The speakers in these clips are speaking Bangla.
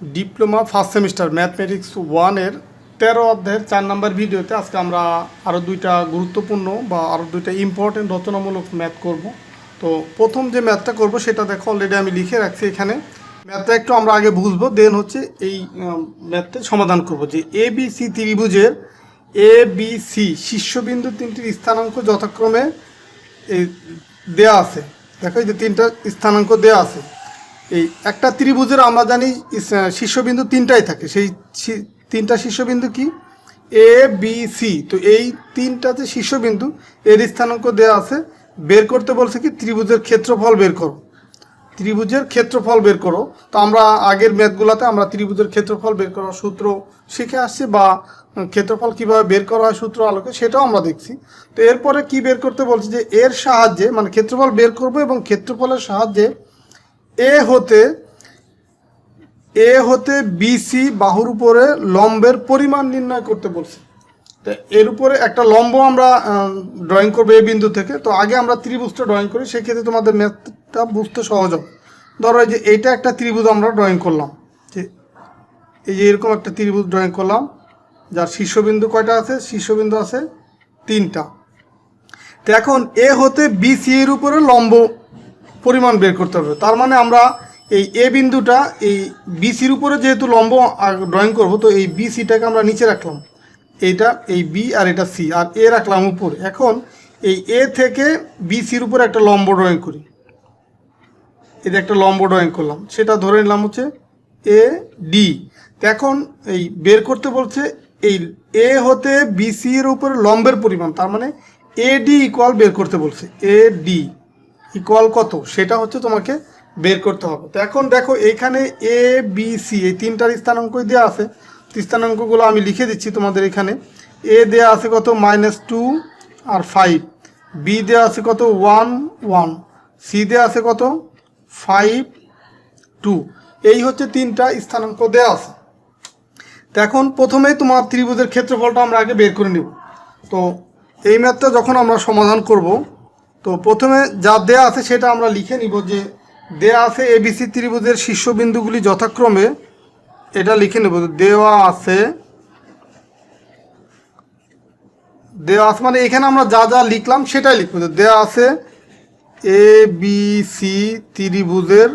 ডিপ্লোমা ফার্স্ট সেমিস্টার ম্যাথমেটিক্স 1-এর 13 অধ্যায়ের 4 নম্বর ভিডিওতে আজকে আমরা আরও দুইটা গুরুত্বপূর্ণ বা আরও দুইটা ইম্পর্টেন্ট রচনামূলক ম্যাথ করব। তো প্রথম যে ম্যাথটা করব সেটা দেখো অলরেডি আমি লিখে রাখছি এখানে। ম্যাথটা একটু আমরা আগে বুঝবো, দেন হচ্ছে এই ম্যাথটা সমাধান করব। যে ABC ত্রিভুজের ABC শীর্ষবিন্দু তিনটির স্থানাঙ্ক যথাক্রমে দেয়া আছে। দেখো এই যে তিনটা স্থানাঙ্ক দেয়া আছে। এই একটা ত্রিভুজের আমরা জানি শীর্ষবিন্দু তিনটাই থাকে, সেই তিনটা শীর্ষবিন্দু কি ABC। তো এই তিনটাতে শীর্ষবিন্দু এর স্থানাঙ্ক দেওয়া আছে। বের করতে বলছে কি ত্রিভুজের ক্ষেত্রফল বের করো, ত্রিভুজের ক্ষেত্রফল বের করো। তো আমরা আগের ম্যাথগুলোতে আমরা ত্রিভুজের ক্ষেত্রফল বের করার সূত্র শিখে আসছি, বা ক্ষেত্রফল কীভাবে বের করা হয় সূত্র আলোকে সেটাও আমরা দেখছি। তো এরপরে কি বের করতে বলছে যে এর সাহায্যে মানে ক্ষেত্রফল বের করব এবং ক্ষেত্রফলের সাহায্যে এ হতে বিসি বাহুর উপরে লম্বের পরিমাণ নির্ণয় করতে বলছে। তো এর উপরে একটা লম্ব আমরা ড্রয়িং করবো এই বিন্দু থেকে। তো আগে আমরা ত্রিভুজটা ড্রয়িং করি, সেক্ষেত্রে তোমাদের ম্যাথটা বুঝতে সহজ হবে। ধরো এই যে এইটা একটা ত্রিভুজ আমরা ড্রয়িং করলাম, যে এই যে এরকম একটা ত্রিভুজ ড্রয়িং করলাম, যার শীর্ষবিন্দু কয়টা আছে? শীর্ষবিন্দু আছে তিনটা। তো এখন এ হতে বিসি এর উপরে লম্ব পরিমাণ বের করতে হবে। তার মানে আমরা এই এ বিন্দুটা এই বিসির উপরে যেহেতু লম্ব ড্রয়িং করব, তো এই বিসিটাকে আমরা নিচে রাখলাম, এইটা এই বি আর এটা সি, আর এ রাখলাম উপরে। এখন এই এ থেকে বিসির উপরে একটা লম্ব ড্রয়িং করি, এই একটা লম্ব ড্রয়িং করলাম, সেটা ধরে নিলাম হচ্ছে এ ডি। তো এখন এই বের করতে বলছে এই এ হতে বিসি এর উপরে লম্বের পরিমাণ, তার মানে এডি ইকুয়াল বের করতে বলছে। এডি ইকুয়াল কত সেটা হচ্ছে তোমাকে বের করতে হবে। তো এখন দেখো এখানে এ বি সি এই তিনটার স্থানাঙ্কই দেওয়া আছে। স্থানাঙ্কগুলো আমি লিখে দিচ্ছি তোমাদের। এখানে এ দেওয়া আছে কত -2 আর 5, বি দেওয়া আছে কত 1 1, সি দেওয়া আছে কত 5 2। এই হচ্ছে তিনটা স্থানাঙ্ক দেওয়া আছে। তো এখন প্রথমেই তোমার ত্রিভুজের ক্ষেত্রফলটা আমরা আগে বের করে নিব। তো এই ম্যাথটা যখন আমরা সমাধান করব, তো প্রথমে যা দেয়া আছে সেটা আমরা লিখে নিব। যে দেয়া আছে এবিসি ত্রিভুজের শীর্ষবিন্দুগুলি যথাক্রমে, এটা লিখে নেব। দেওয়া আছে মানে এখানে আমরা যা যা লিখলাম সেটাই লিখব। দেওয়া আছে এবিসি ত্রিভুজের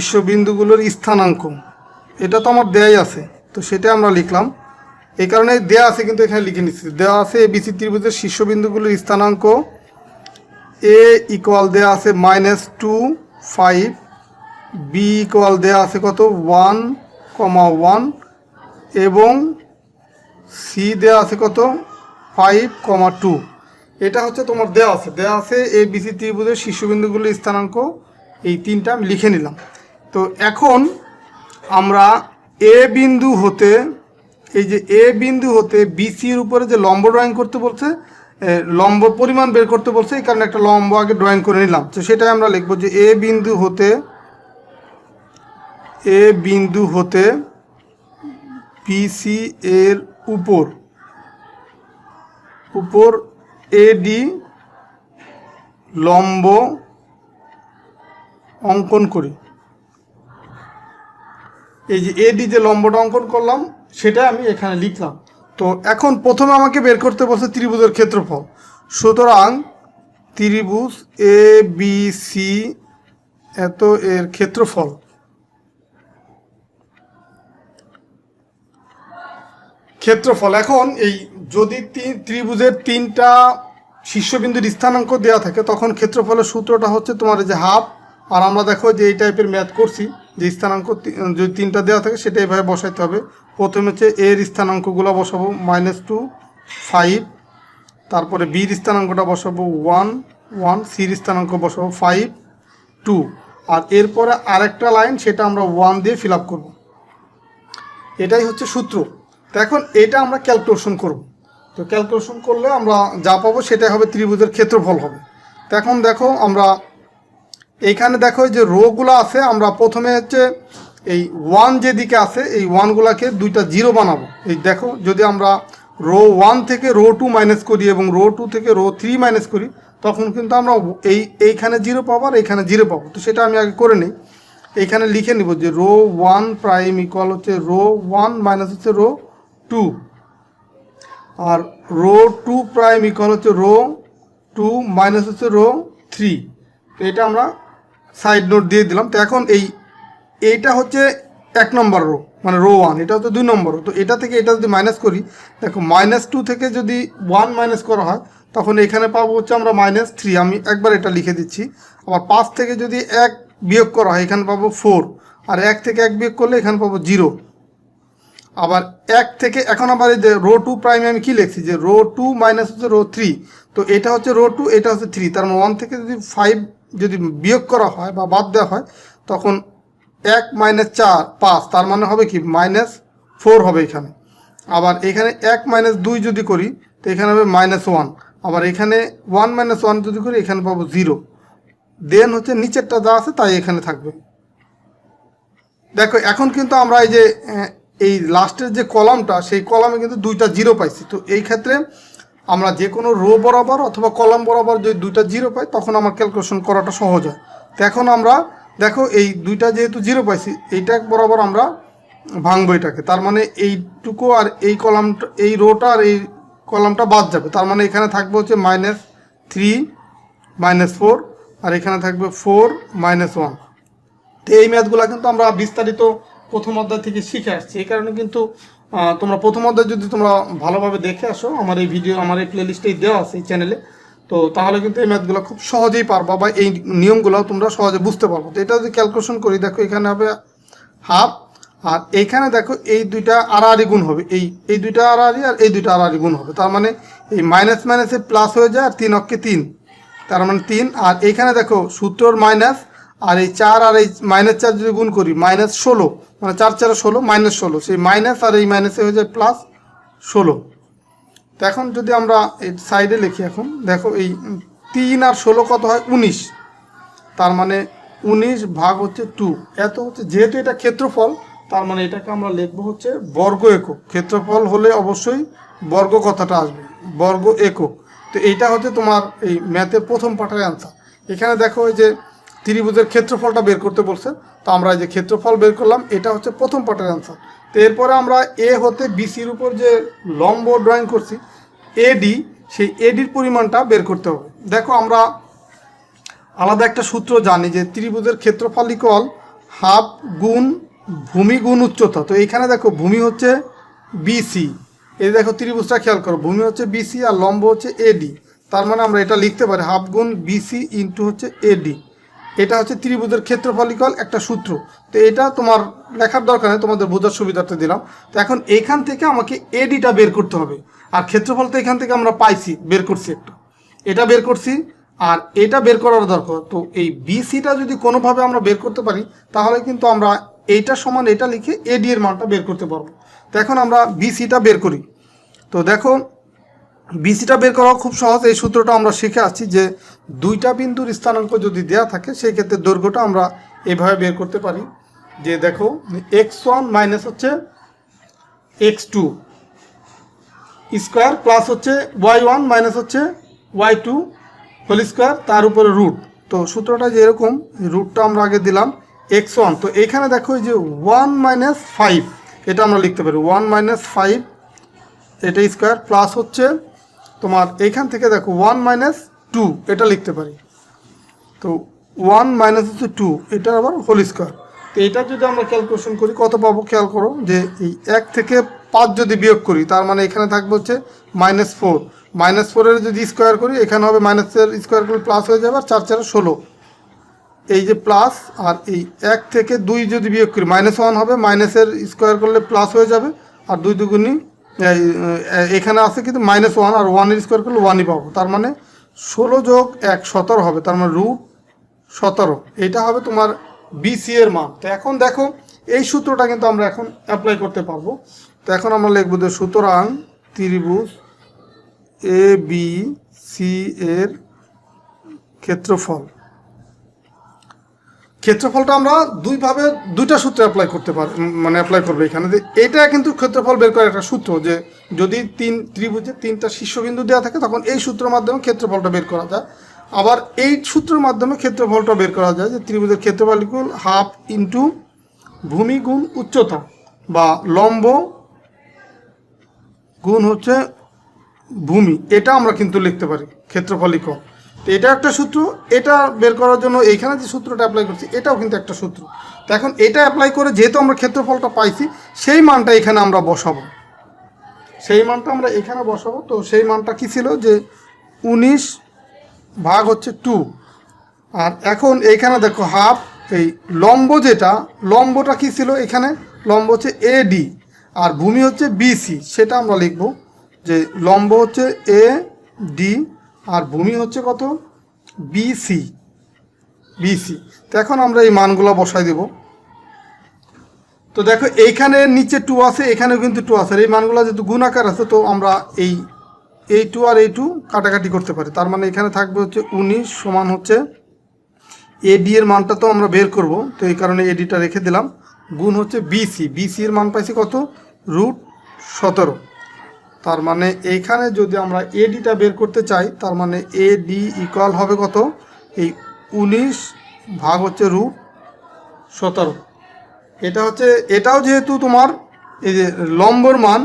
শীর্ষবিন্দুগুলোর স্থানাঙ্ক, এটা তো আমার দেয়াই আছে, তো সেটা আমরা লিখলাম। এই কারণে দেয়া আছে কিন্তু এখানে লিখে নিচ্ছি। দেওয়া আছে এবিসি ত্রিভুজের শীর্ষবিন্দুগুলোর স্থানাঙ্ক। এ ইকুয়াল দেওয়া আছে -2 5, বি ইকুয়াল দেওয়া আছে কত 1 1, এবং সি দেওয়া আছে কত 5 2। এটা হচ্ছে তোমার দেওয়া আছে এবিসি ত্রিভুজের শীর্ষবিন্দুগুলোর স্থানাঙ্ক। এই তিনটা আমি লিখে নিলাম। তো এখন আমরা এ বিন্দু হতে বিসির উপরে যে লম্ব ড্রয়িং করতে বলছে, লম্ব পরিমাণ বের করতে বলছে, এই কারণে একটা লম্ব আগে ড্রয়িং করে নিলাম। তো সেটাই আমরা লিখব যে এ বিন্দু হতে বিসি এর উপর এডি লম্ব অঙ্কন করি। এই যে এডি যে লম্বটা অঙ্কন করলাম সেটা আমি এখানে লিখলাম। তো এখন প্রথমে আমাকে বের করতে বলছে ত্রিভুজের ক্ষেত্রফল। সুতরাং ত্রিভুজ এ বি সি এত এর ক্ষেত্রফল, এখন এই যদি ত্রিভুজের তিনটা শীর্ষবিন্দুর স্থানাঙ্ক দেওয়া থাকে, তখন ক্ষেত্রফলের সূত্রটা হচ্ছে তোমার যে হাফ। আর আমরা দেখো যে এই টাইপের ম্যাথ করছি, যে স্থানাঙ্ক যদি তিনটা দেওয়া থাকে সেটা এইভাবে বসাইতে হবে। প্রথমে হচ্ছে এর স্থানাঙ্কগুলো বসাবো -2 5, তারপরে বির স্থানাঙ্কটা বসাবো 1 1, সির স্থানাঙ্ক বসাবো 5 2, আর এরপরে আরেকটা লাইন সেটা আমরা 1 দিয়ে ফিল আপ করবো। এটাই হচ্ছে সূত্র। তো এখন এটা আমরা ক্যালকুলেশন করব। তো ক্যালকুলেশন করলে আমরা যা পাবো সেটাই হবে ত্রিভুজের ক্ষেত্রফল হবে। তো এখন দেখো আমরা এইখানে দেখো যে রোগুলো আছে, আমরা প্রথমে হচ্ছে এই ওয়ান যেদিকে আছে এই ওয়ানগুলোকে দুইটা জিরো বানাবো। এই দেখো যদি আমরা রো 1 থেকে রো 2 মাইনাস করি এবং রো 2 থেকে রো 3 মাইনাস করি তখন কিন্তু আমরা এইখানে জিরো পাবো আর এইখানে জিরো পাবো। তো সেটা আমি আগে করে নিই। এইখানে লিখে নিব যে রো 1 প্রাইম ইকুয়াল হচ্ছে রো 1 মাইনাস হচ্ছে রো 2, আর রো 2 প্রাইম ইকুয়াল হচ্ছে রো 2 মাইনাস হচ্ছে রো 3। তো এটা আমরা সাইড নোট দিয়ে দিলাম। তো এখন এইটা হচ্ছে 1 নম্বর রো মানে রো 1, এটা হচ্ছে 2 নম্বর রো। তো এটা থেকে এটা যদি মাইনাস করি, দেখো -2 থেকে যদি 1 মাইনাস করা হয় তখন এখানে পাবো হচ্ছে আমরা -3। আমি একবার এটা লিখে দিচ্ছি। আবার 5 থেকে যদি 1 বিয়োগ করা হয় এখানে পাবো 4, আর 1 থেকে 1 বিয়োগ করলে এখানে পাবো 0। আবার 1 থেকে এখন আবার এই যে রো 2 প্রাইমে আমি কি লিখছি যে রো 2 মাইনাস হচ্ছে রো 3। তো এটা হচ্ছে রো 2, এটা হচ্ছে 3, তার মানে 1 থেকে যদি 5 যদি বিয়োগ করা হয় বা বাদ দেওয়া হয় তখন 1 - 4 5, তার মানে হবে কি -4 হবে এখানে। আবার এখানে 1 - 2 যদি করি তো এখানে হবে -1। আবার এখানে 1 - 1 যদি করি এখানে পাবো 0। দেন হচ্ছে নিচেরটা যা আছে তাই এখানে থাকবে। দেখো এখন কিন্তু আমরা এই যে এই লাস্টের যে কলামটা সেই কলামে কিন্তু দুইটা জিরো পাইছি। তো এই ক্ষেত্রে আমরা যে কোনো রো বরাবর অথবা কলাম বরাবর যদি দুইটা জিরো পাই তখন আমার ক্যালকুলেশন করাটা সহজ হয়। তো এখন আমরা দেখো এই দুইটা যেহেতু জিরো পাইছি এইটা বরাবর আমরা ভাঙবো এটাকে, তার মানে এইটুকু আর এই কলামটা এই রোটা আর এই কলামটা বাদ যাবে। তার মানে এখানে থাকবে হচ্ছে -3 -4, আর এখানে থাকবে 4 -1। তো এই ম্যাথগুলো কিন্তু আমরা বিস্তারিত প্রথম অধ্যায় থেকে শিখে আসছি। এই কারণে কিন্তু তোমরা প্রথম অধ্যায় যদি তোমরা ভালোভাবে দেখে আসো, আমার এই ভিডিও আমার এই প্লেলিস্টেই দেওয়া আছে এই চ্যানেলে, তো তাহলে কিন্তু এই ম্যাথগুলো খুব সহজেই পারবা বা এই নিয়মগুলো তোমরা সহজে বুঝতে পারবো। তো এটা যদি ক্যালকুলেশন করি দেখো এখানে হবে হাফ, আর এইখানে দেখো এই দুইটা আড়াআড়ি গুণ হবে, এই দুইটা আড়াআড়ি আর এই দুইটা আড়াআড়ি গুণ হবে। তার মানে এই মাইনাস মাইনাসে প্লাস হয়ে যায় আর 3 অক্ষে 3, তার মানে 3। আর এইখানে দেখো সূত্রর মাইনাস, আর এই 4 আর এই -4 যদি গুণ করি -16, মানে 4 4 16 -16, সেই মাইনাস আর এই মাইনাসে হয়ে যায় +16। তো এখন যদি আমরা এই সাইডে লিখি, এখন দেখো এই 3 আর 16 কত হয় 19, তার মানে 19 ভাগ হচ্ছে 2। এত হচ্ছে যেহেতু এটা ক্ষেত্রফল, তার মানে এটাকে আমরা লিখবো হচ্ছে বর্গ একক। ক্ষেত্রফল হলে অবশ্যই বর্গ কথাটা আসবে, বর্গ একক। তো এইটা হচ্ছে তোমার এই ম্যাথের প্রথম পার্টের অ্যান্সার। এখানে দেখো এই যে ত্রিভুজের ক্ষেত্রফলটা বের করতে বলছে, তো আমরা এই যে ক্ষেত্রফল বের করলাম, এটা হচ্ছে প্রথম পার্টের অ্যান্সার। তো এরপরে আমরা এ হতে বিসির উপর যে লম্ব ড্রয়িং করছি এডি, সেই এডির পরিমাণটা বের করতে হবে। দেখো আমরা আলাদা একটা সূত্র জানি যে ত্রিভুজের ক্ষেত্রফল ইকুয়াল হাফ গুণ ভূমি গুণ উচ্চতা। তো এইখানে দেখো ভূমি হচ্ছে বিসি, এই দেখো ত্রিভুজটা খেয়াল করো, ভূমি হচ্ছে বিসি আর লম্ব হচ্ছে এডি। তার মানে আমরা এটা লিখতে পারি হাফ গুণ বিসি ইন্টু হচ্ছে এডি। এটা হচ্ছে ত্রিভুজের ক্ষেত্রফল ইকুয়াল একটা সূত্র। তো এটা তোমার লেখার দরকার নেই, তোমাদের বোঝার সুবিধার্থে দিলাম। তো এখন এখান থেকে আমাকে এডিটা বের করতে হবে, আর ক্ষেত্রফল তো এখান থেকে আমরা পাইছি, বের করছি একটা, এটা বের করছি, আর এটা বের করার দরকার। তো এই বিসিটা যদি কোনোভাবে আমরা বের করতে পারি তাহলে কিন্তু আমরা এইটা সমান এটা লিখে এডি এর মানটা বের করতে পারবো। তো এখন আমরা বিসিটা বের করি। তো দেখো বিসিটা বের করা খুব সহজ। এই সূত্রটা আমরা শিখে আসছি যে দুইটা বিন্দুর স্থানাঙ্ক যদি দেওয়া থাকে সেই ক্ষেত্রে দৈর্ঘ্যটা আমরা এভাবে বের করতে পারি যে দেখো x1 মাইনাস হচ্ছে x2 স্কোয়ার প্লাস হচ্ছে y1 মাইনাস হচ্ছে y2 হোল স্কোয়ার, তার উপরে রুট। তো সূত্রটা যে এরকম, রুটটা আমরা আগে দিলাম x1। তো এখানে দেখো এই যে 1 - 5, এটা আমরা লিখতে পারি 1 - 5 এটা স্কোয়ার, প্লাস হচ্ছে তোমার এইখান থেকে দেখো 1 - 2 এটা লিখতে পারি। তো 1 - হচ্ছে 2, এটা আবার হোল স্কোয়ার। তো এটা যদি আমরা ক্যালকুলেশন করি কত পাবো খেয়াল করো, যে এই 1 থেকে 5 যদি বিয়োগ করি তার মানে এখানে থাকবে হচ্ছে -4, -4 এর যদি স্কোয়ার করি এখানে হবে মাইনাসের স্কোয়ার করলে প্লাস হয়ে যাবে, আর 4 4 16 এই যে প্লাস, আর এই 1 থেকে 2 যদি বিয়োগ করি -1 হবে, মাইনাসের স্কোয়ার করলে প্লাস হয়ে যাবে, আর 2 দুগুণি এখানে আছে কিন্তু -1, আর 1 এর স্কোয়ার করলে 1ই পাবো। তার মানে 16 যোগ 1 17 হবে, তার মানে √17। এটা হবে তোমার বিসি এর মান। তো এখন দেখো এই সূত্রটা কিন্তু আমরা এখন অ্যাপ্লাই করতে পারবো। তো এখন আমরা লিখবো যে সুতরাং ত্রিভুজ এ বি সি এর ক্ষেত্রফল ক্ষেত্রফলটা আমরা দুইভাবে দুইটা সূত্রে অ্যাপ্লাই করতে পারি, মানে অ্যাপ্লাই করবে এখানে। যে এটা কিন্তু ক্ষেত্রফল বের করার একটা সূত্র, যে যদি ত্রিভুজে 3টা শীর্ষবিন্দু দেওয়া থাকে তখন এই সূত্রের মাধ্যমে ক্ষেত্রফলটা বের করা যায়। আবার এই সূত্রের মাধ্যমে ক্ষেত্রফলটা বের করা যায় যে ত্রিভুজের ক্ষেত্রফল ইকুয়াল হাফ ইন্টু ভূমি গুণ উচ্চতা, বা লম্ব গুণ হচ্ছে ভূমি, এটা আমরা কিন্তু লিখতে পারি ক্ষেত্রফল ইকুয়াল। তো এটা একটা সূত্র। এটা বের করার জন্য এইখানে যে সূত্রটা অ্যাপ্লাই করছি এটাও কিন্তু একটা সূত্র। তো এখন এটা অ্যাপ্লাই করে যেহেতু আমরা ক্ষেত্রফলটা পাইছি, সেই মানটা এখানে আমরা বসাবো, সেই মানটা আমরা এখানে বসাবো। তো সেই মানটা কি ছিল, যে 19 ভাগ হচ্ছে 2। আর এখন এইখানে দেখো হাফ, এই লম্ব যেটা, লম্বটা কি ছিল এখানে, লম্ব হচ্ছে এডি আর ভূমি হচ্ছে বিসি, সেটা আমরা লিখব যে লম্ব হচ্ছে এ ডি আর ভূমি হচ্ছে কত, বিসি। তো এখন আমরা এই মানগুলো বসাই দেব। তো দেখো এইখানে নিচে 2 আছে, এখানেও কিন্তু 2 আছে, আর এই মানগুলো যেহেতু গুণাকার আছে তো আমরা এই 2 আর এই 2 কাটাকাটি করতে পারি। তার মানে এখানে থাকবে হচ্ছে 19 সমান হচ্ছে এডি এর মানটা তো আমরা বের করব, তো এই কারণে এডিটা রেখে দিলাম, গুণ হচ্ছে বিসি এর মান পাইছি কত, √17। তার মানে এইখানে যদি আমরা এডিটা বের করতে চাই, তার মানে এডি ইকুয়াল হবে কত, এই 19 ভাগ হচ্ছে √17। এটা হচ্ছে, এটাও যেহেতু তোমার এই যে লম্বর মান,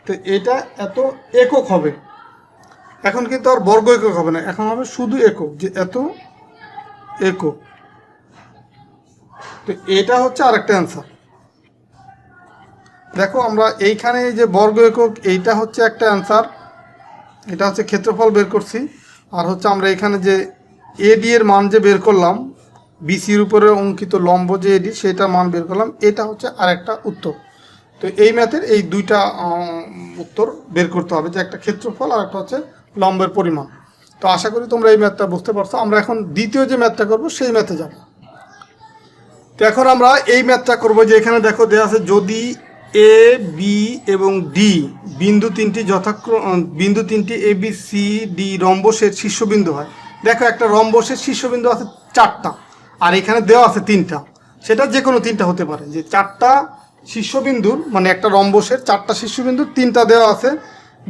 তো এটা এত একক হবে। এখন কিন্তু আর বর্গ একক হবে না, এখন হবে শুধু একক, যে এত একক। তো এটা হচ্ছে আরেকটা অ্যান্সার। দেখো আমরা এইখানে যে বর্গ একক, এইটা হচ্ছে একটা অ্যান্সার, এটা হচ্ছে ক্ষেত্রফল বের করছি। আর হচ্ছে আমরা এখানে যে এডি এর মান যে বের করলাম, বিসির উপরে অঙ্কিত লম্ব যে এডি, সেটা মান বের করলাম, এটা হচ্ছে আরেকটা উত্তর। তো এই ম্যাথের এই দুইটা উত্তর বের করতে হবে, যে একটা ক্ষেত্রফল আর একটা হচ্ছে লম্বের পরিমাণ। তো আশা করি তোমরা এই ম্যাথটা বুঝতে পারছো। আমরা এখন দ্বিতীয় যে ম্যাথটা করব সেই ম্যাথে যাব। তো এখন আমরা এই ম্যাথটা করব, যে এখানে দেখো দেওয়া আছে যদি এ বি এবং ডি বিন্দু তিনটি এ বি সি ডি রম্বসের শীর্ষবিন্দু হয়। দেখো একটা রম্বসের শীর্ষবিন্দু আছে 4টা, আর এখানে দেওয়া আছে 3টা, সেটা যে কোনো 3টা হতে পারে। যে 4টা শীর্ষবিন্দুর মানে একটা রম্বসের 4টা শীর্ষবিন্দু 3টা দেওয়া আছে,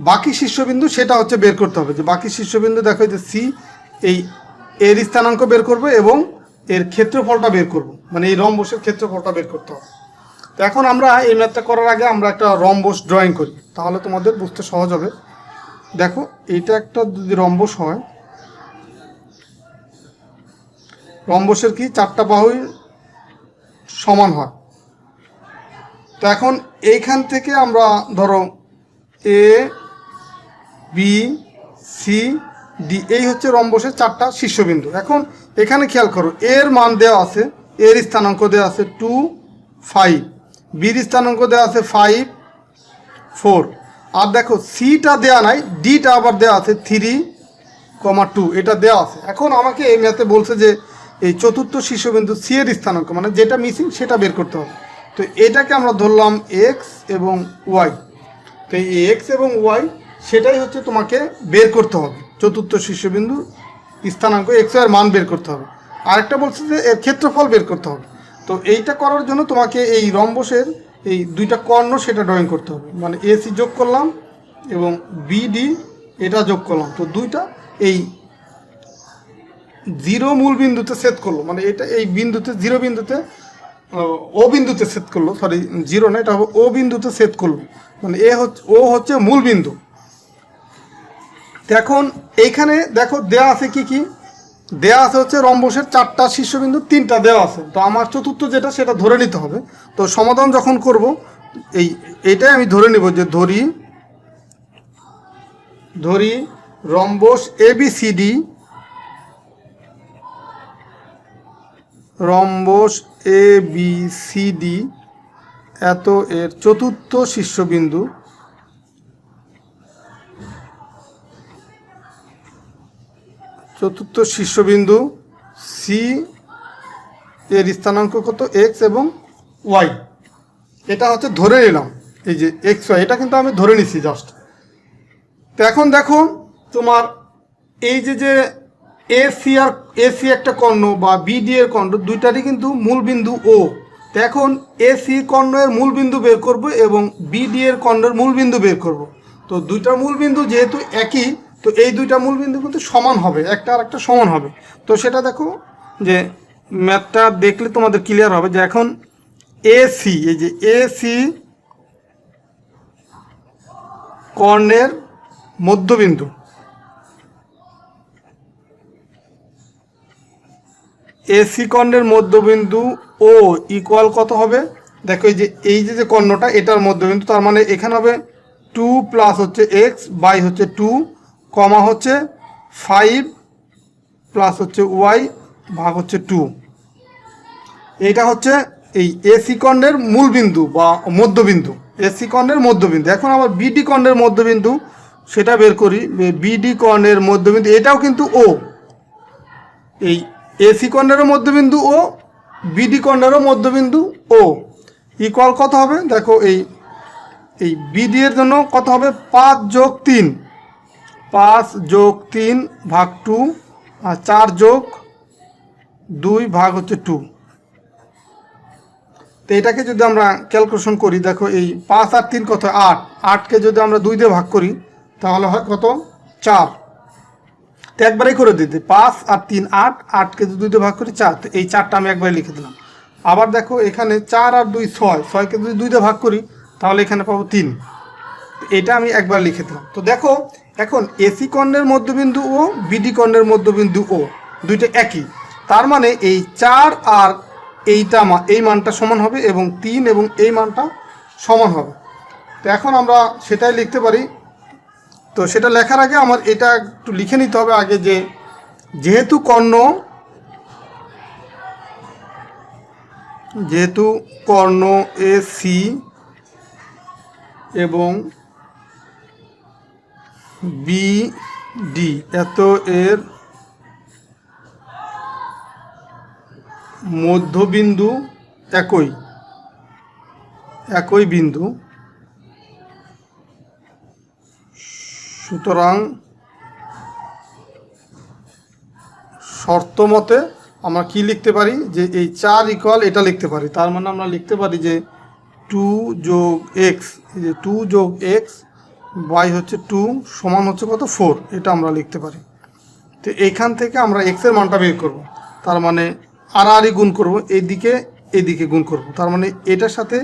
বাকি শীর্ষবিন্দু সেটা হচ্ছে বের করতে হবে। যে বাকি শীর্ষবিন্দু দেখো যে সি, এই এর স্থানাঙ্ক বের করবে এবং এর ক্ষেত্রফলটা বের করব, মানে এই রম্বসের ক্ষেত্রফলটা বের করতে হবে। তো এখন আমরা এই ম্যাথটা করার আগে আমরা একটা রম্বস ড্রয়িং করি, তাহলে তোমাদের বুঝতে সহজ হবে। দেখো এইটা একটা যদি রম্বস হয়, রম্বসের কি 4টা বাহুই সমান হয়। তো এখন এইখান থেকে আমরা ধরো এ বি সি ডি, এই হচ্ছে রম্বসের 4টা শীর্ষবিন্দু। এখন এখানে খেয়াল করো, এর মান দেওয়া আছে, এর স্থানাঙ্ক দেওয়া আছে 2, 5, বির স্থানাঙ্ক দেওয়া আছে 5, 4, আর দেখো সিটা দেওয়া নাই, ডিটা আবার দেওয়া আছে 3,2, এটা দেওয়া আছে। এখন আমাকে এই ম্যাথে বলছে যে এই চতুর্থ শীর্ষবিন্দু সি এর স্থানাঙ্ক, মানে যেটা মিসিং সেটা বের করতে হবে। তো এটাকে আমরা ধরলাম এক্স এবং ওয়াই। তো এই এক্স এবং ওয়াই সেটাই হচ্ছে তোমাকে বের করতে হবে, চতুর্থ শীর্ষবিন্দু স্থানাঙ্ক এক্স এর মান বের করতে হবে। আরেকটা বলছে যে এর ক্ষেত্রফল বের করতে হবে। তো এইটা করার জন্য তোমাকে এই রম্বসের এই দুইটা কর্ণ সেটা ড্রয়িং করতে হবে, মানে এসি যোগ করলাম এবং বিডি এটা যোগ করলাম। তো দুইটা এই 0 মূল বিন্দুতে ছেদ করলো, মানে এটা এই বিন্দুতে 0 বিন্দুতে ও বিন্দুতে ছেদ করলো, সরি 0 না, এটা হবে ও বিন্দুতে ছেদ করলো, মানে ও হচ্ছে মূল বিন্দু। এখন এইখানে দেখো দেয়া আছে কি কি, দেয়া আছে হচ্ছে রম্বসের 4টা শীর্ষবিন্দু 3টা দেওয়া আছে। তো আমার চতুর্থ যেটা সেটা ধরে নিতে হবে। তো সমাধান যখন করব এইটাই আমি ধরে নিব, যে ধরি রম্বস এবিসিডি, রম্বস এবিসিডি এত এর চতুর্থ শীর্ষবিন্দু, সি এর স্থানাঙ্ক কত, এক্স এবং ওয়াই। এটা হচ্ছে ধরে নিলাম, এই যে এক্স ওয়াই, এটা কিন্তু আমি ধরে নিছি জাস্ট। তো এখন দেখো তোমার এই যে এসি একটা কর্ণ বা বিডি এর কর্ণ, দুইটারই কিন্তু মূল বিন্দু ও। তো এখন এসি কর্ণের মূল বিন্দু বের করব এবং বিডি এর কর্ণের মূল বিন্দু বের করব। তো দুইটা মূল বিন্দু যেহেতু একই, তো এই দুইটা মূল বিন্দু কিন্তু সমান হবে, একটা আর একটা সমান হবে। তো সেটা দেখো যে ম্যাথটা দেখলে তোমাদের ক্লিয়ার হবে যে এখন এসি, এই যে এসি কর্ণের মধ্যবিন্দু, এসি কর্ণের মধ্যবিন্দু ও ইকুয়াল কত হবে? দেখো এই যে কর্ণটা এটার মধ্যবিন্দু, তার মানে এখানে হবে 2 প্লাস হচ্ছে এক্স বাই হচ্ছে 2 কমা হচ্ছে 5 প্লাস হচ্ছে ওয়াই ভাগ হচ্ছে 2। এইটা হচ্ছে এই এসি কর্ণের মূল বিন্দু বা মধ্যবিন্দু, এসি কর্ণের মধ্যবিন্দু। এখন আবার বিডি কর্ণের মধ্যবিন্দু সেটা বের করি। বিডি কর্ণের মধ্যবিন্দু এটাও কিন্তু ও, এই এসি কর্ণেরও মধ্যবিন্দু ও, বিডি কর্ণেরও মধ্যবিন্দু ও, ইকুয়াল কত হবে? দেখো এই বিডি এর জন্য কত হবে? 5 যোগ 3, 5 যোগ 3 ভাগ 2 আর 4 যোগ 2 ভাগ হচ্ছে 2। তো এটাকে যদি আমরা ক্যালকুলেশন করি, দেখো এই 5 আর 3 কত? 8, 8কে যদি আমরা 2 দিয়ে ভাগ করি তাহলে হয় কত? 4। তো একবারেই করে দিতে 5 আর 3 8, 8কে যদি 2 দিয়ে ভাগ করি 4, তো এই 4টা আমি একবারে লিখে দিলাম। আবার দেখো এখানে 4 আর 2 6, 6কে যদি 2 দিয়ে ভাগ করি তাহলে এখানে পাবো 3, এটা আমি একবার লিখে দিলাম। তো দেখো এখন এসি কর্ণের মধ্যবিন্দু ও বিডি কর্ণের মধ্যবিন্দু ও দুইটা একই, তার মানে এই 4 আর এই মানটা সমান হবে এবং 3 এবং এই মানটা সমান হবে। তো এখন আমরা সেটাই লিখতে পারি। তো সেটা লেখার আগে আমার এটা একটু লিখে নিতে হবে আগে, যে যেহেতু কর্ণ এসি এবং বিডি এত এর মধ্যবিন্দু একই বিন্দু, সুতরাং শর্ত মতে আমরা কি লিখতে পারি? যে এই 4 ইকুয়াল এটা লিখতে পারি। তার মানে আমরা লিখতে পারি যে 2 যোগ এক্স, এই যে 2 যোগ এক্স বাই হচ্ছে 2 সমান হচ্ছে কত? 4, এটা আমরা লিখতে পারি। তো এইখান থেকে আমরা এক্সের মানটা বের করব। তার মানে আড়াআড়ি গুণ করব, এদিকে গুণ করব। তার মানে এটার সাথে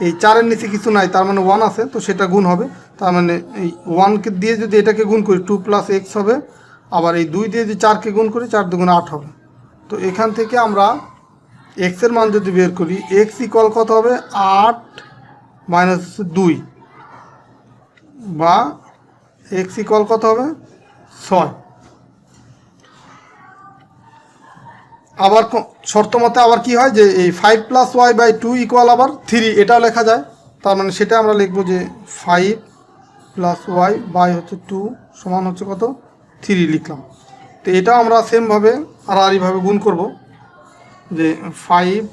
এই 4-এর নিচে কিছু নাই, তার মানে 1 আছে, তো সেটা গুণ হবে। তার মানে এই 1কে দিয়ে যদি এটাকে গুণ করি 2 প্লাস এক্স হবে, আবার এই 2 দিয়ে যদি 4কে গুণ করি 4 2 8 হবে। তো এখান থেকে আমরা এক্সের মান যদি বের করি, এক্স ইকুয়াল কত হবে? 8 মাইনাস 2, বা এক্স ইকুয়াল কত হবে? 6। আবার শর্ত মতে আবার কি হয় যে এই 5 প্লাস ওয়াই বাই 2 ইকুয়াল আবার 3, এটাও লেখা যায়। তার মানে সেটা আমরা লিখবো যে 5 প্লাস ওয়াই বাই হচ্ছে 2 সমান হচ্ছে কত? 3 লিখলাম। তো এটাও আমরা সেমভাবে আড়াআড়িভাবে গুণ করব, যে 5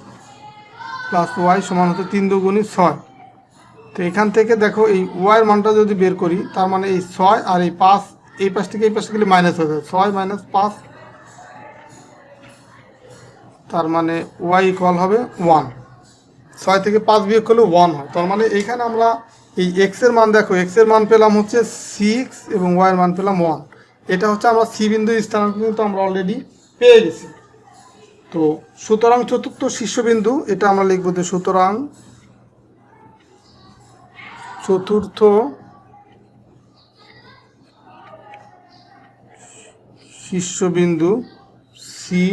প্লাস ওয়াই সমান হচ্ছে 3 2 6। তো এখান থেকে দেখো এই ওয়াইয়ের মানটা যদি বের করি, তার মানে এই 6 আর এই 5 এই পাশ থেকে এই পাশে গেলে মাইনাস হয়ে যায়, 6 মাইনাস 5, তার মানে ওয়াই ইকুয়াল হবে 1। 6 থেকে 5 বিয়োগ করলে 1 হয়। তার মানে এইখানে আমরা এই এক্সের মান, দেখো এক্সের মান পেলাম হচ্ছে 6 এবং ওয়াইয়ের মান পেলাম 1। এটা হচ্ছে আমরা সি বিন্দুর স্থানাঙ্ক কিন্তু আমরা অলরেডি পেয়ে গেছি। তো সুতরাং চতুর্থ শীর্ষবিন্দু, এটা আমরা লিখব যে সুতরাং চতুর্থ শীর্ষবিন্দু সি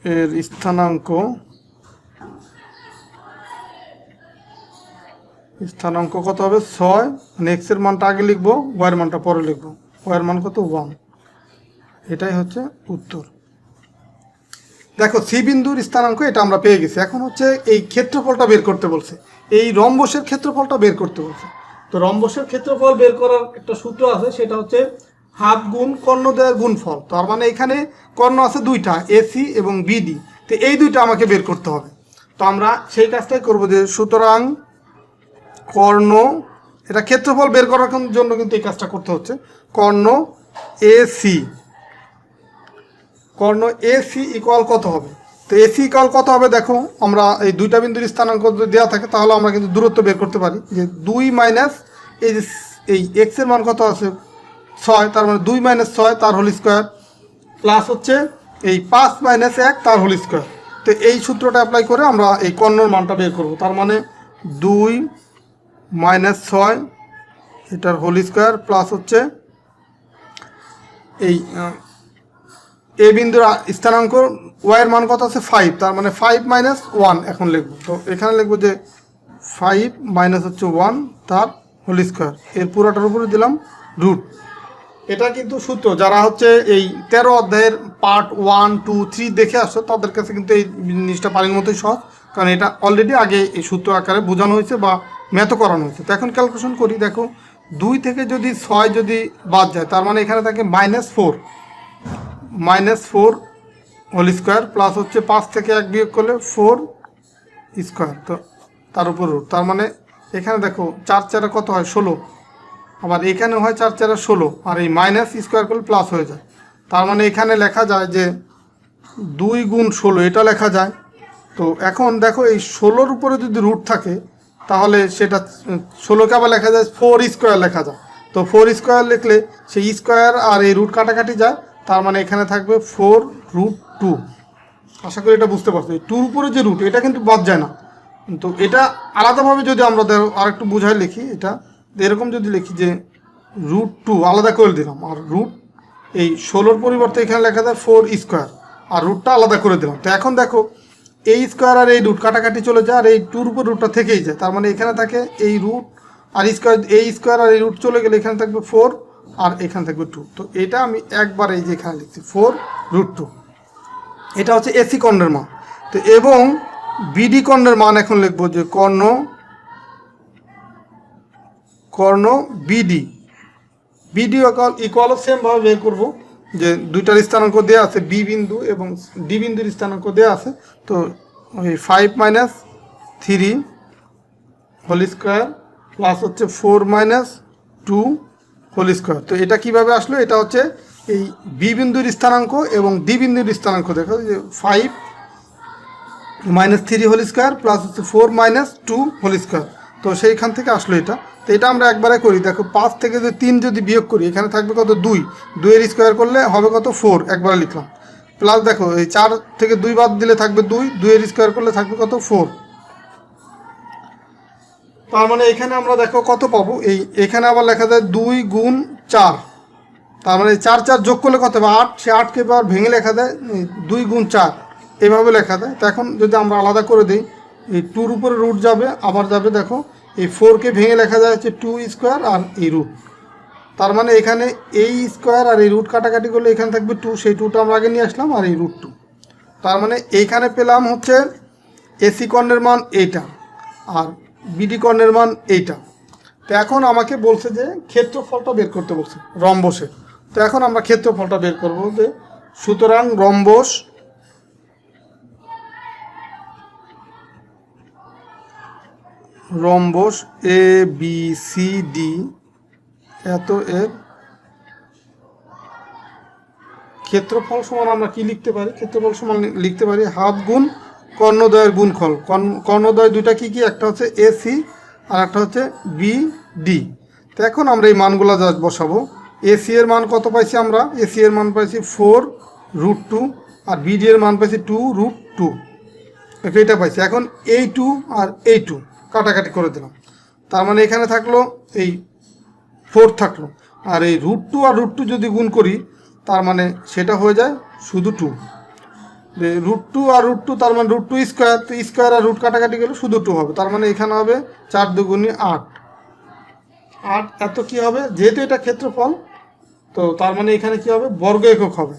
এর স্থানাঙ্ক কত হবে? 6। মানে এক্স এর মানটা আগে লিখবো, ওয়াইয়ের মানটা পরে লিখবো। ওয়াইয়ের মান কত? 1। এটাই হচ্ছে উত্তর। দেখো সি বিন্দুর স্থানাঙ্ক এটা আমরা পেয়ে গেছি। এখন হচ্ছে এই ক্ষেত্রফলটা বের করতে বলছে, এই রম্বসের ক্ষেত্রফলটা বের করতে বলছে। তো রম্বসের ক্ষেত্রফল বের করার একটা সূত্র আছে, সেটা হচ্ছে হাফ গুণ কর্ণদ্বয়ের গুণফল। তার মানে এখানে কর্ণ আছে 2টা, এসি এবং বিডি। তো এই 2টা আমাকে বের করতে হবে। তো আমরা সেই কাজটাই করবো, যে সুতরাং কর্ণ, এটা ক্ষেত্রফল বের করার জন্য কিন্তু এই কাজটা করতে হচ্ছে। কর্ণ এসি, কর্ণ এসি ইকুয়াল কত হবে? তো এসি ইকুয়াল কত হবে দেখো, আমরা এই দুইটা বিন্দুর স্থানাঙ্ক যদি দেওয়া থাকে তাহলে আমরা কিন্তু দূরত্ব বের করতে পারি, যে 2 মাইনাস এই যে এই এক্সের মান কত আছে 6, তার মানে 2 মাইনাস 6 তার হোল স্কোয়ার, প্লাস হচ্ছে এই 5 মাইনাস 1 তার হোল স্কোয়ার। তো এই সূত্রটা অ্যাপ্লাই করে আমরা এই কর্ণর মানটা বের করব। তার মানে 2 মাইনাস 6 এটার হোল স্কোয়ার প্লাস হচ্ছে এই এ বিন্দুর স্থানাঙ্ক ওয়াইয়ের মান কত আছে 5, তার মানে 5 মাইনাস 1 এখন লিখব। তো এখানে লিখব যে 5 মাইনাস হচ্ছে 1 তার হোল স্কোয়ার, এর পুরোটার উপরে দিলাম রুট। এটা কিন্তু সূত্র, যারা হচ্ছে এই 13 অধ্যায়ের পার্ট 1, 2, 3 দেখে আসছো তাদের কাছে কিন্তু এই জিনিসটা পানির মতোই সহজ, কারণ এটা অলরেডি আগে এই সূত্র আকারে বোঝানো হয়েছে বা ম্যাথও করানো হয়েছে। তো এখন ক্যালকুলেশন করি, দেখো 2 থেকে যদি 6 যদি বাদ যায় তার মানে এখানে থাকে -4 হোল স্কোয়ার প্লাস হচ্ছে 5 থেকে 1 বিয়োগ করলে 4 স্কোয়ার, তো তার উপর রুট। তার মানে এখানে দেখো 4 4 কত হয় 16, আবার এখানে হয় 4 4 16, আর এই মাইনাস স্কোয়ার করলে প্লাস হয়ে যায়। তার মানে এখানে লেখা যায় যে 2 গুণ 16 এটা লেখা যায়। তো এখন দেখো এই 16-র উপরে যদি রুট থাকে তাহলে সেটা 16কে আবার লেখা যায় 4 স্কোয়ার লেখা যায়। তো 4 স্কোয়ার লিখলে সেই স্কোয়ার আর এই রুট কাটাকাটি যায়, তার মানে এখানে থাকবে 4√2। আশা করি এটা বুঝতে পারছো, এই 2-র উপরে যে রুট এটা কিন্তু বাদ যায় না। তো এটা আলাদাভাবে যদি আমরা আরেকটু বোঝায় লিখি, এটা এরকম যদি লিখি যে √2 আলাদা করে দিলাম, আর রুট এই 16-র পরিবর্তে এখানে লেখা যায় 4 স্কোয়ার, আর রুটটা আলাদা করে দিলাম। তো এখন দেখো এই স্কোয়ার আর এই রুট কাটাকাটি চলে যায়, আর এই 2-র উপর রুটটা থেকেই যায়। তার মানে এখানে থাকে এই রুট আর স্কোয়ার, এই স্কোয়ার আর এই রুট চলে গেলে এখানে থাকবে 4 আর এখানে থাকবে 2। তো এটা আমি একবার এই যে এখানে লিখছি 4√2। এটা হচ্ছে এসি কর্ণের মান। তো এবং বিডি কর্ণের মান এখন লিখবো যে কর্ণ বিডি ইকুয়াল সেমভাবে বের করবো, যে দুইটার স্থানাঙ্ক দেওয়া আছে বি বিন্দু এবং ডি বিন্দুর স্থানাঙ্ক দেওয়া আছে। তো ওই 5 মাইনাস 3 হোল স্কোয়ার প্লাস হচ্ছে 4 মাইনাস 2 হোল স্কোয়ার। তো এটা কিভাবে আসলো, এটা হচ্ছে এই বি বিন্দুর স্থানাঙ্ক এবং ডি বিন্দুর স্থানাঙ্ক দেখো যে 5 মাইনাস 3 হোল স্কোয়ার প্লাস হচ্ছে 4 মাইনাস 2 হোল স্কোয়ার। তো সেইখান থেকে আসলো এটা। তো এটা আমরা একবারে করি, দেখো 5 থেকে যদি 3 যদি বিয়োগ করি এখানে থাকবে কত 2 এর স্কোয়ার করলে হবে কত 4, একবারে লিখলাম। প্লাস দেখো এই 4 থেকে 2 বাদ দিলে থাকবে 2 এর স্কোয়ার করলে থাকবে কত 4। তার মানে এখানে আমরা দেখো কত পাবো, এখানে আবার লেখা যায় 2 গুণ 4, তার মানে 4 4 যোগ করলে কত হবে 8, সে 8কে আবার ভেঙে লেখা যায় 2 গুণ 4 এভাবে লেখা যায়। তো এখন যদি আমরা আলাদা করে দিই, এই 2-র উপরে রুট যাবে, আবার যাবে দেখো এই 4কে ভেঙে লেখা যায় হচ্ছে 2 স্কোয়ার আর এই রুট। তার মানে এখানে এই স্কোয়ার আর এই রুট কাটাকাটি করলে এখানে থাকবে 2, সেই 2টা আমরা আগে নিয়ে আসলাম, আর এই √2। তার মানে এইখানে পেলাম হচ্ছে এসি কর্ণের মান এইটা আর বিডি কর্ণের মান এইটা। তো এখন আমাকে বলছে যে ক্ষেত্রফলটা বের করতে বলছে রম্বসের। তো এখন আমরা ক্ষেত্রফলটা বের করবো, যে সুতরাং rhombus A B C D এত এর ক্ষেত্রফল সমান আমরা কি লিখতে পারি, ক্ষেত্রফল সমান লিখতে পারি হাফ গুণ কর্ণদ্বয়ের গুণফল। কর্ণদ্বয় দুইটা কি কি, একটা হচ্ছে এসি আর একটা হচ্ছে বিডি। তো এখন আমরা এই মানগুলো যা বসাবো, এসি এর মান কত পাইছি আমরা, এসি এর মান পাইছি 4√2 আর বিডি এর মান পাইছি 2√2, এটা পাইছি। এখন এই 2 আর এই 2 কাটাকাটি করে দিলাম, তার মানে এখানে থাকলো এই 4 থাকলো, আর এই √2 আর √2 যদি গুণ করি তার মানে সেটা হয়ে যায় শুধু 2। √2 আর √2 তার মানে √2 স্কোয়ার, তো স্কোয়ার আর রুট কাটাকাটি গেলে শুধু 2 হবে। তার মানে এখানে হবে 4 2 8। এত কি হবে, যেহেতু এটা ক্ষেত্রফল, তো তার মানে এখানে কি হবে বর্গ একক হবে,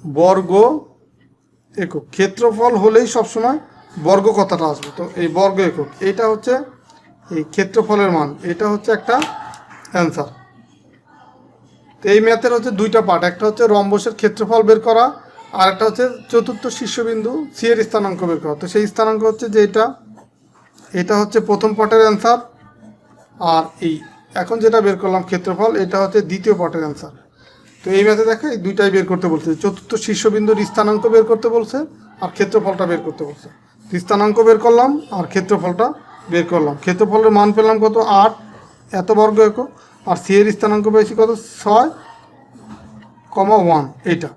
বর্গ একক। ক্ষেত্রফল হলেই সবসময় বর্গ কথাটা আসবে। তো এই বর্গ একক এটা হচ্ছে এই ক্ষেত্রফলের মান, এটা হচ্ছে একটা অ্যান্সার। তো এই ম্যাথের হচ্ছে দুইটা পার্ট, একটা হচ্ছে রম্বসের ক্ষেত্রফল বের করা, আর একটা হচ্ছে চতুর্থ শীর্ষবিন্দু সি এর স্থানাঙ্ক বের করা। তো সেই স্থানাঙ্ক হচ্ছে যে এটা হচ্ছে প্রথম পার্টের অ্যান্সার, আর এই এখন যেটা বের করলাম ক্ষেত্রফল, এটা হচ্ছে দ্বিতীয় পার্টের অ্যান্সার। তো এই ম্যাথে দেখো এই দুইটাই বের করতে বলছে, চতুর্থ শীর্ষবিন্দুর স্থানাঙ্ক বের করতে বলছে আর ক্ষেত্রফলটা বের করতে বলছে। স্থানাঙ্ক বের করলাম আর ক্ষেত্রফলটা বের করলাম। ক্ষেত্রফলের মান পেলাম কত 8 এত বর্গ একক, আর সি এর স্থানাঙ্ক পেয়েছি কত 6,1 এইটা।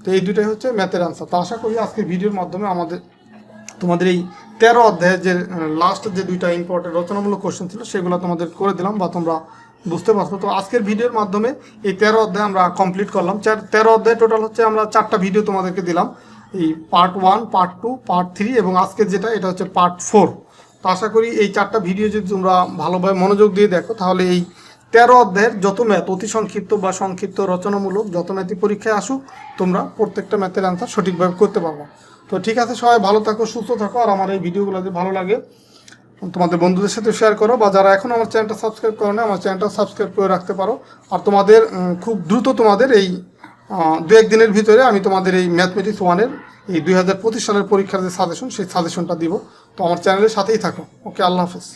তো এই দুটাই হচ্ছে ম্যাথের আনসার। তো আশা করি আজকে ভিডিওর মাধ্যমে তোমাদের এই 13 অধ্যায়ের যে লাস্ট যে দুইটা ইম্পর্টেন্ট রচনামূলক কোশ্চেন ছিল সেগুলো তোমাদের করে দিলাম বা তোমরা বুঝতে পারছো। তো আজকের ভিডিওর মাধ্যমে এই 13 অধ্যায় আমরা কমপ্লিট করলাম। 13 অধ্যায় টোটাল হচ্ছে আমরা 4টা ভিডিও তোমাদেরকে দিলাম, এই পার্ট 1, পার্ট 2, পার্ট 3 এবং আজকের যেটা এটা হচ্ছে পার্ট 4। তো আশা করি এই 4টা ভিডিও যদি তোমরা ভালোভাবে মনোযোগ দিয়ে দেখো তাহলে এই 13 অধ্যায়ের যত ম্যাথ অতি সংক্ষিপ্ত বা সংক্ষিপ্ত রচনামূলক যত ম্যাথই পরীক্ষায় আসুক তোমরা প্রত্যেকটা ম্যাথের অ্যান্সার সঠিকভাবে করতে পারবো। তো ঠিক আছে, সবাই ভালো থাকো, সুস্থ থাকো, আর আমার এই ভিডিওগুলো যদি ভালো লাগে তোমাদের বন্ধুদের সাথে শেয়ার করো, বা যারা এখন আমার চ্যানেলটা সাবস্ক্রাইব করো না আমার চ্যানেলটা সাবস্ক্রাইব করে রাখতে পারো। আর তোমাদের খুব দ্রুত তোমাদের এই 2-1 দিনের ভিতরে আমি তোমাদের এই ম্যাথমেটিক্স 1-এর এই 2025 সালের পরীক্ষার যে সাজেশন সেই সাজেশনটা দিব। তো আমার চ্যানেলের সাথেই থাকো। ওকে, আল্লাহ হাফেজ।